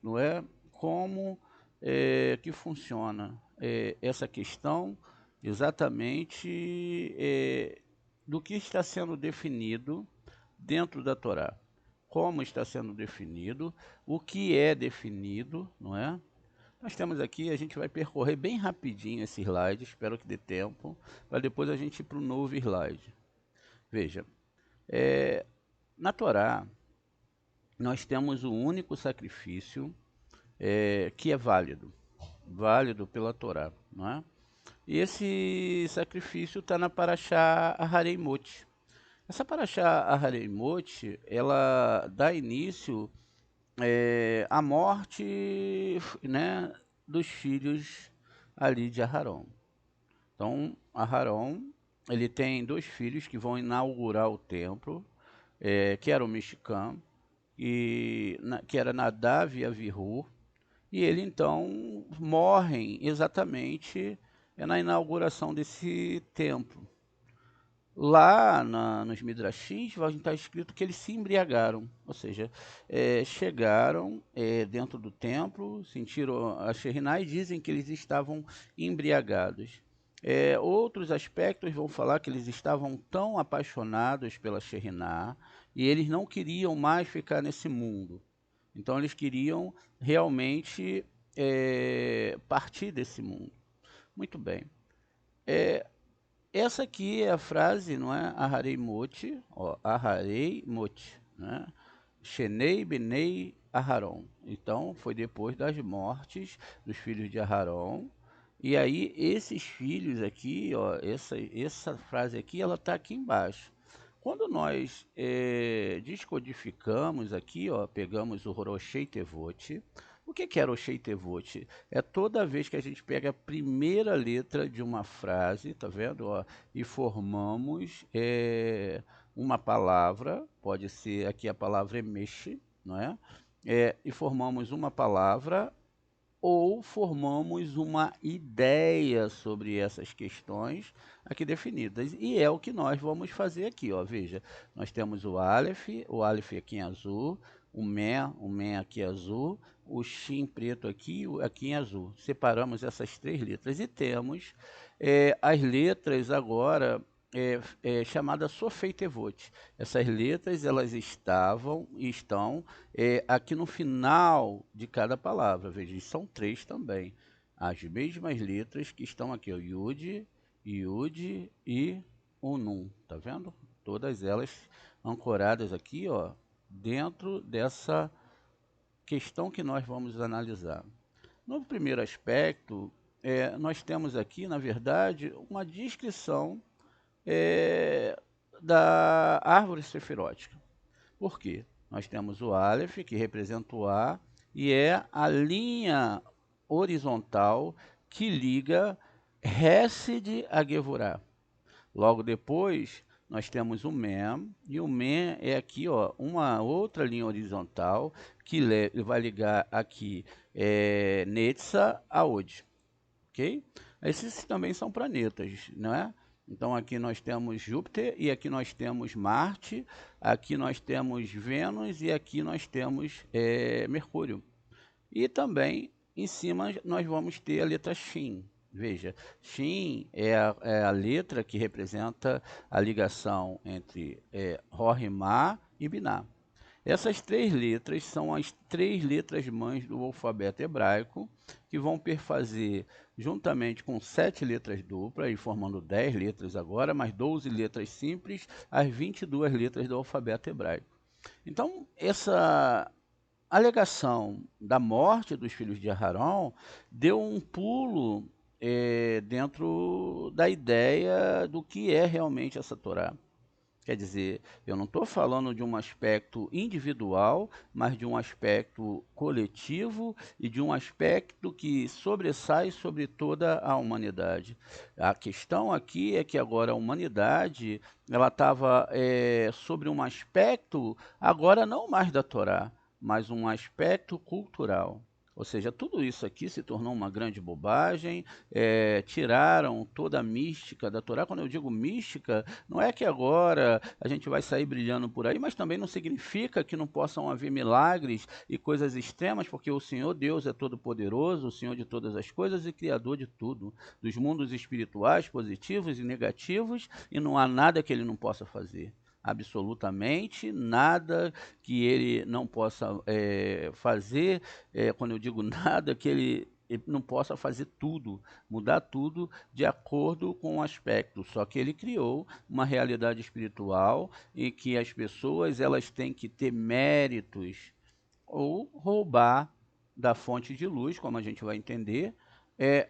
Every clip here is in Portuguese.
Não é como que funciona essa questão exatamente do que está sendo definido dentro da Torá. Como está sendo definido, o que é definido, não é? Nós temos aqui, a gente vai percorrer bem rapidinho esse slide, espero que dê tempo, para depois a gente ir para o novo slide. Veja, na Torá, nós temos o único sacrifício que é válido pela Torá, não é? E esse sacrifício está na Parashá Ahareimot. Essa Parashá Ahareimot, ela dá início à morte, né, dos filhos ali de Aharon. Então, Aharon, ele tem dois filhos que vão inaugurar o templo, que era o Mishkan, que era Nadav e Avihu, e ele então morrem exatamente na inauguração desse templo. Lá nos Midrashim vai estar escrito que eles se embriagaram, ou seja, chegaram dentro do templo, sentiram a Shekhinah e dizem que eles estavam embriagados. Outros aspectos vão falar que eles estavam tão apaixonados pela Shekhinah e eles não queriam mais ficar nesse mundo. Então eles queriam realmente partir desse mundo. Muito bem. Essa aqui é a frase, não é? Ahareimot, Ahareimot, né? Shenei Benei Aharon. Então foi depois das mortes dos filhos de Aharon. E aí esses filhos aqui, ó, essa frase aqui, ela está aqui embaixo. Quando nós descodificamos aqui, ó, pegamos o Roshei Tevot. O que é Roshei Tevot? É toda vez que a gente pega a primeira letra de uma frase, tá vendo? Ó, e formamos uma palavra, pode ser aqui a palavra emesh, não é? E formamos uma palavra ou formamos uma ideia sobre essas questões aqui definidas. E é o que nós vamos fazer aqui, ó. Veja, nós temos o Aleph aqui em azul, o Men aqui azul, o Shin preto aqui em azul. Separamos essas três letras e temos as letras agora chamadas Sofei Tevot. Essas letras elas estão aqui no final de cada palavra. Veja, são três também. As mesmas letras que estão aqui, o Yud, Yud e o Nun. Tá vendo? Todas elas ancoradas aqui, ó, dentro dessa questão que nós vamos analisar. No primeiro aspecto, nós temos aqui, na verdade, uma descrição da árvore sefirótica. Por quê? Nós temos o Aleph, que representa o A, e é a linha horizontal que liga Hesed a Gevurah. Logo depois, nós temos o Mem, e o Mem é aqui, ó, uma outra linha horizontal que vai ligar aqui Netza a Od. Ok? Esses também são planetas, não é? Então aqui nós temos Júpiter e aqui nós temos Marte, aqui nós temos Vênus e aqui nós temos Mercúrio. E também em cima nós vamos ter a letra Shin. Veja, Shin é a letra que representa a ligação entre Rohimá e Biná. Essas três letras são as três letras mães do alfabeto hebraico, que vão perfazer, juntamente com 7 letras duplas, e formando 10 letras agora, mais 12 letras simples, as 22 letras do alfabeto hebraico. Então, essa alegação da morte dos filhos de Aharon deu um pulo dentro da ideia do que é realmente essa Torá. Quer dizer, eu não estou falando de um aspecto individual, mas de um aspecto coletivo e de um aspecto que sobressai sobre toda a humanidade. A questão aqui é que agora a humanidade ela estava sobre um aspecto, agora não mais da Torá, mas um aspecto cultural. Ou seja, tudo isso aqui se tornou uma grande bobagem, tiraram toda a mística da Torá. Quando eu digo mística, não é que agora a gente vai sair brilhando por aí, mas também não significa que não possam haver milagres e coisas extremas, porque o Senhor Deus é todo-poderoso, o Senhor de todas as coisas e Criador de tudo, dos mundos espirituais, positivos e negativos, e não há nada que Ele não possa fazer. Absolutamente nada que ele não possa fazer, quando eu digo nada, que ele não possa fazer tudo, mudar tudo de acordo com o aspecto. Só que ele criou uma realidade espiritual em que as pessoas elas têm que ter méritos ou roubar da fonte de luz, como a gente vai entender,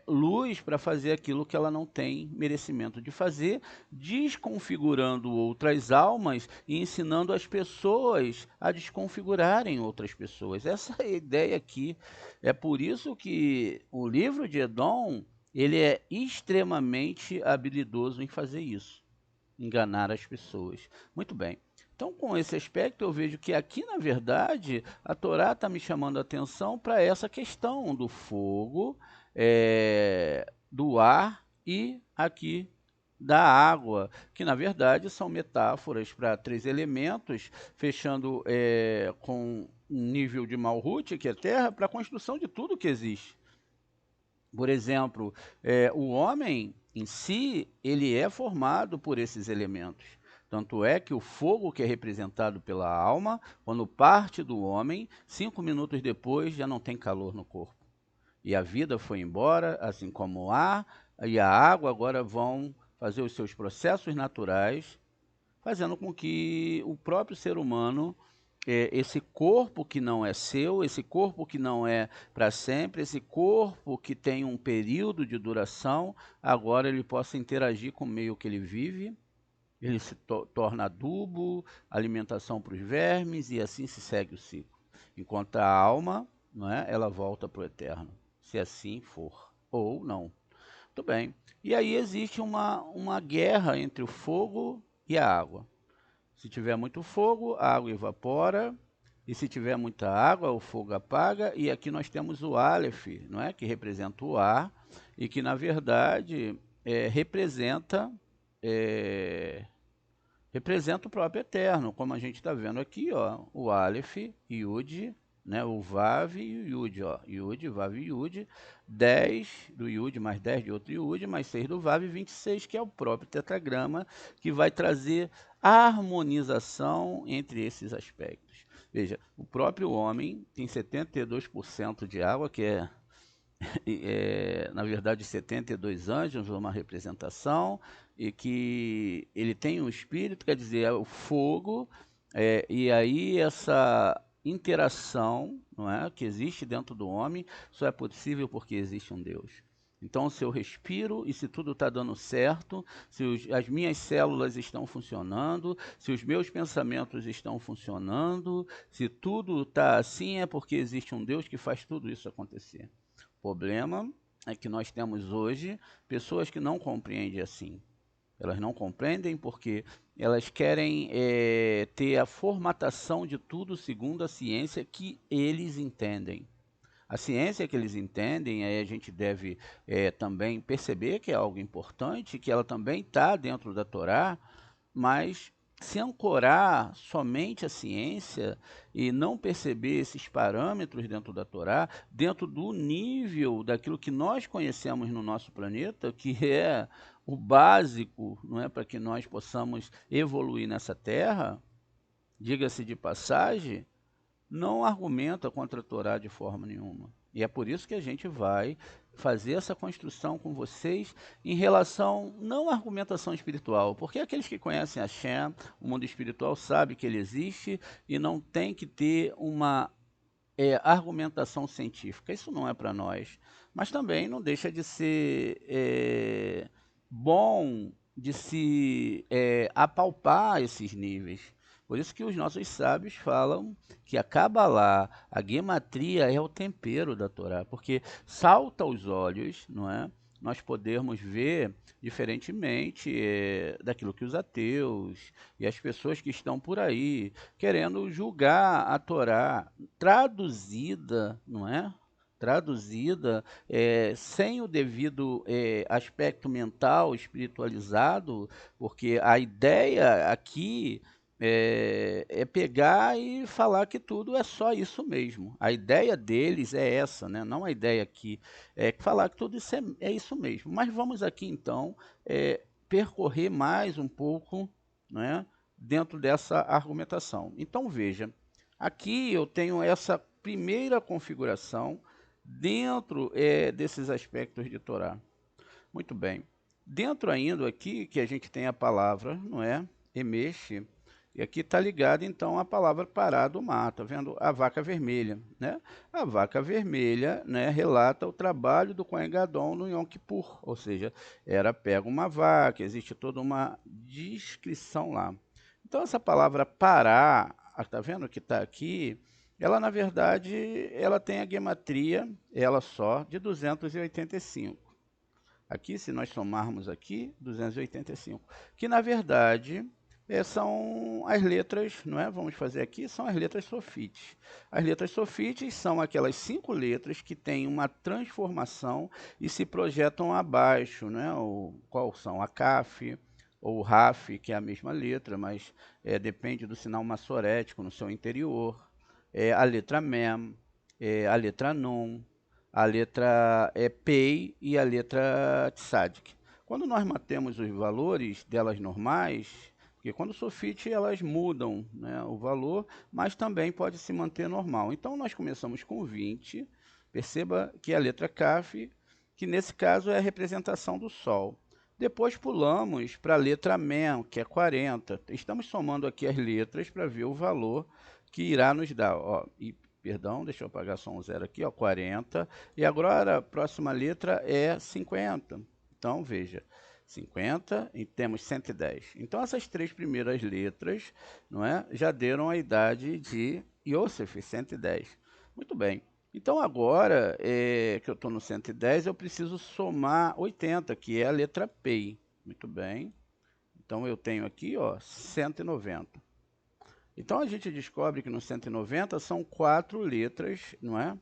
luz para fazer aquilo que ela não tem merecimento de fazer, desconfigurando outras almas e ensinando as pessoas a desconfigurarem outras pessoas. Essa é a ideia aqui. É por isso que o livro de Edom, ele é extremamente habilidoso em fazer isso, enganar as pessoas. Muito bem. Então, com esse aspecto, eu vejo que aqui, na verdade, a Torá está me chamando a atenção para essa questão do fogo, do ar e aqui da água, que na verdade são metáforas para três elementos, fechando com um nível de Malhut, que é terra, para a construção de tudo que existe. Por exemplo, o homem em si, ele é formado por esses elementos. Tanto é que o fogo que é representado pela alma, quando parte do homem, 5 minutos depois já não tem calor no corpo. E a vida foi embora, assim como o ar e a água agora vão fazer os seus processos naturais, fazendo com que o próprio ser humano, esse corpo que não é seu, esse corpo que não é para sempre, esse corpo que tem um período de duração, agora ele possa interagir com o meio que ele vive, ele se torna adubo, alimentação para os vermes e assim se segue o ciclo. Enquanto a alma, não é, ela volta para o eterno, se assim for, ou não. Muito bem. E aí existe uma guerra entre o fogo e a água. Se tiver muito fogo, a água evapora, e se tiver muita água, o fogo apaga, e aqui nós temos o Aleph, não é? Que representa o ar, e que na verdade representa o próprio Eterno, como a gente está vendo aqui, ó, o Aleph, Yud, né, o Vav e o Yud, ó, Yud, Vav e Yud, 10 do Yud, mais 10 de outro Yud, mais 6 do Vav e 26, que é o próprio tetragrama, que vai trazer harmonização entre esses aspectos. Veja, o próprio homem tem 72% de água, que na verdade 72 anjos, uma representação, e que ele tem um espírito, quer dizer, é o fogo, e aí essa interação, não é, que existe dentro do homem, só é possível porque existe um Deus. Então, se eu respiro e se tudo está dando certo, se as minhas células estão funcionando, se os meus pensamentos estão funcionando, se tudo está assim, é porque existe um Deus que faz tudo isso acontecer. O problema é que nós temos hoje pessoas que não compreendem assim. Elas não compreendem porque elas querem ter a formatação de tudo segundo a ciência que eles entendem. A ciência que eles entendem, aí a gente deve também perceber que é algo importante, que ela também está dentro da Torá, mas se ancorar somente a ciência e não perceber esses parâmetros dentro da Torá, dentro do nível daquilo que nós conhecemos no nosso planeta, que é o básico, não é, para que nós possamos evoluir nessa Terra, diga-se de passagem, não argumenta contra a Torá de forma nenhuma. E é por isso que a gente vai fazer essa construção com vocês em relação, não à argumentação espiritual, porque aqueles que conhecem a Hashem, o mundo espiritual, sabe que ele existe e não tem que ter uma argumentação científica. Isso não é para nós. Mas também não deixa de ser bom apalpar esses níveis. Por isso que os nossos sábios falam que a Kabbalah, a guimatria é o tempero da Torá, porque salta aos olhos, não é? Nós podermos ver diferentemente daquilo que os ateus e as pessoas que estão por aí querendo julgar a Torá traduzida, não é? Traduzida sem o devido aspecto mental, espiritualizado, porque a ideia aqui é pegar e falar que tudo é só isso mesmo. A ideia deles é essa, né? Não a ideia aqui, é falar que tudo isso é isso mesmo. Mas vamos aqui então percorrer mais um pouco, né, dentro dessa argumentação. Então veja, aqui eu tenho essa primeira configuração dentro desses aspectos de Torá. Muito bem. Dentro ainda aqui que a gente tem a palavra, não é? Emexe. E aqui está ligado então a palavra pará do mar, tá vendo? A vaca vermelha, né? A vaca vermelha, né, relata o trabalho do Kohen Gadol no Yom Kippur, ou seja, era pega uma vaca, existe toda uma descrição lá. Então essa palavra pará, tá vendo que está aqui? Ela na verdade, ela tem a gematria, ela só de 285. Aqui, se nós somarmos aqui, 285, que na verdade são as letras, não é? Vamos fazer aqui, são as letras sofites. As letras sofites são aquelas 5 letras que têm uma transformação e se projetam abaixo, né? Qual são? A Kaf, ou o Raf, que é a mesma letra, mas depende do sinal massorético no seu interior. A letra Mem, a letra Nun, a letra Pei e a letra Tzadik. Quando nós mantemos os valores delas normais, porque quando sulfite elas mudam, né, o valor, mas também pode se manter normal. Então nós começamos com 20, perceba que a letra Kaf, que nesse caso é a representação do Sol. Depois pulamos para a letra Mem, que é 40. Estamos somando aqui as letras para ver o valor que irá nos dar. Ó, perdão, deixa eu apagar só um zero aqui, ó, 40. E agora a próxima letra é 50. Então, veja, 50 e temos 110. Então, essas 3 primeiras letras, não é, já deram a idade de Yosef, 110. Muito bem. Então, agora que eu estou no 110, eu preciso somar 80, que é a letra P. Muito bem. Então, eu tenho aqui, ó, 190. Então a gente descobre que no 190 são 4 letras, não é?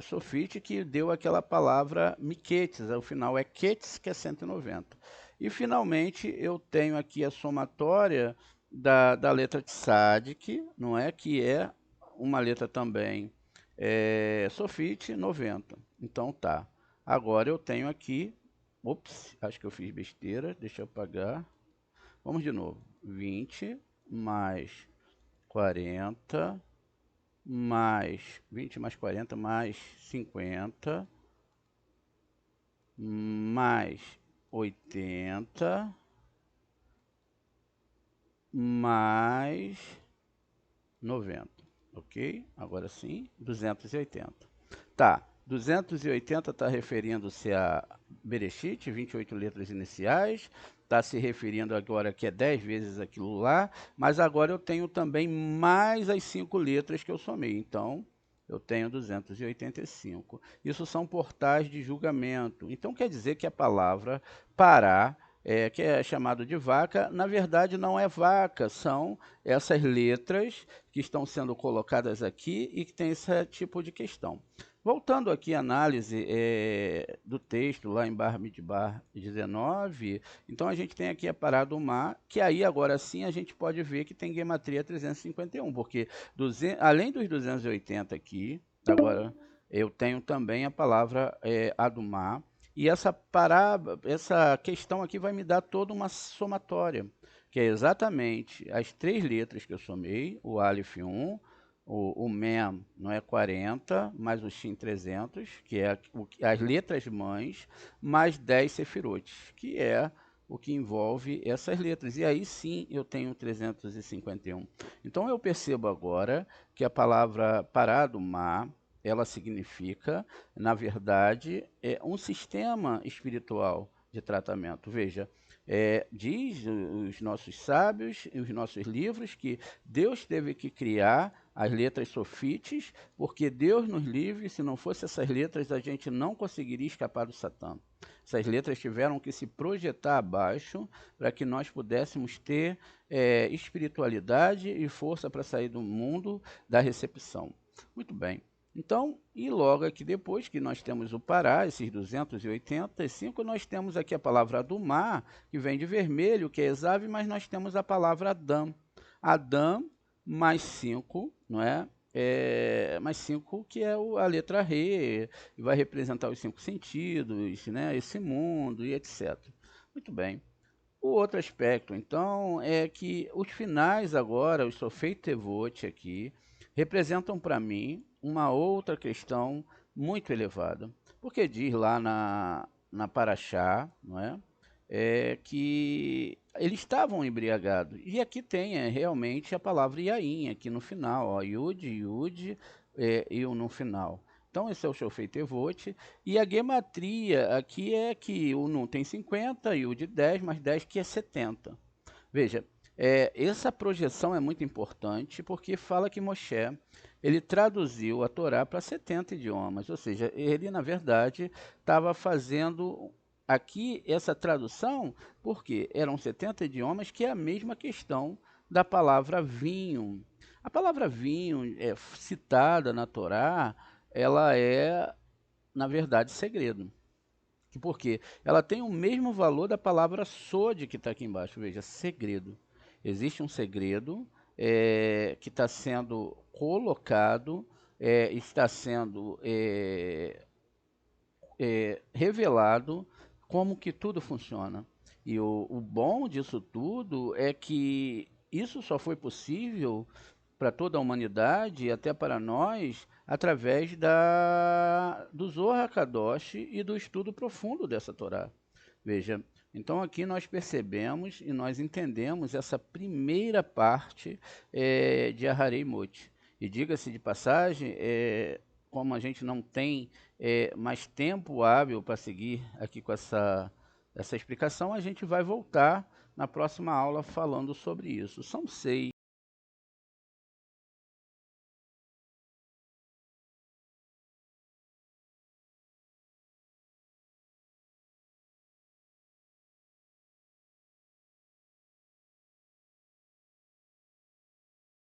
Sofite, que deu aquela palavra miquetes, ao final é quetes, que é 190. E finalmente eu tenho aqui a somatória da letra tzadik, não é? Que é uma letra também sofite, 90. Então tá. Agora eu tenho aqui, ops, acho que eu fiz besteira, deixa eu apagar. Vamos de novo. 20 mais 40 mais 20 mais 40 mais 50 mais 80 mais 90, ok? Agora sim, 280. Tá, 280 está referindo-se a Bereshit, 28 letras iniciais, está se referindo agora que é 10 vezes aquilo lá, mas agora eu tenho também mais as 5 letras que eu somei, então eu tenho 285. Isso são portais de julgamento, então quer dizer que a palavra pará, que é chamado de vaca, na verdade não é vaca, são essas letras que estão sendo colocadas aqui e que tem esse tipo de questão. Voltando aqui à análise do texto, lá em Bar Midbar 19, então a gente tem aqui a pará do mar, que aí agora sim a gente pode ver que tem gematria 351, porque além dos 280 aqui, agora eu tenho também a palavra Adumá, e essa questão aqui vai me dar toda uma somatória, que é exatamente as 3 letras que eu somei, o Aleph 1, o Mem não é 40, mais o Shin 300, que é as letras mães, mais 10 Sefirot, que é o que envolve essas letras. E aí sim eu tenho 351. Então eu percebo agora que a palavra pará do mar, ela significa, na verdade, um sistema espiritual de tratamento. Veja, Diz os nossos sábios e os nossos livros que Deus teve que criar as letras sofites, porque Deus nos livre, se não fosse essas letras, a gente não conseguiria escapar do Satã. Essas letras tiveram que se projetar abaixo para que nós pudéssemos ter espiritualidade e força para sair do mundo da recepção. Muito bem. Então, e logo aqui depois que nós temos o Pará, esses 285, nós temos aqui a palavra Adumá, que vem de vermelho, que é Esav, mas nós temos a palavra Adão. Adão mais 5, não é? Mais 5, que é a letra Re, e vai representar os 5 sentidos, né? Esse mundo e etc. Muito bem. O outro aspecto, então, é que os finais agora, os Sofei Tevot aqui, representam para mim uma outra questão muito elevada. Porque diz lá na Paraxá, não é? Que eles estavam embriagados. E aqui tem realmente a palavra Yain, aqui no final, ó, Yud, Yud, e no final. Então, esse é o Shofei Tevot. E a gematria aqui é que o Nun tem 50 e o de 10, mais 10 que é 70. Veja, essa projeção é muito importante porque fala que Moshe ele traduziu a Torá para 70 idiomas, ou seja, ele na verdade estava fazendo aqui essa tradução porque eram 70 idiomas, que é a mesma questão da palavra vinho. A palavra vinho citada na Torá, ela é, na verdade, segredo. Por quê? Ela tem o mesmo valor da palavra sode que está aqui embaixo. Veja, segredo. Existe um segredo que está sendo colocado, está sendo revelado como que tudo funciona. E o bom disso tudo é que isso só foi possível para toda a humanidade e até para nós através do Zohar Kadosh e do estudo profundo dessa Torá. Veja, então aqui nós percebemos e nós entendemos essa primeira parte de Aharei Mot. E diga-se de passagem, como a gente não tem mais tempo hábil para seguir aqui com essa explicação, a gente vai voltar na próxima aula falando sobre isso. São 6.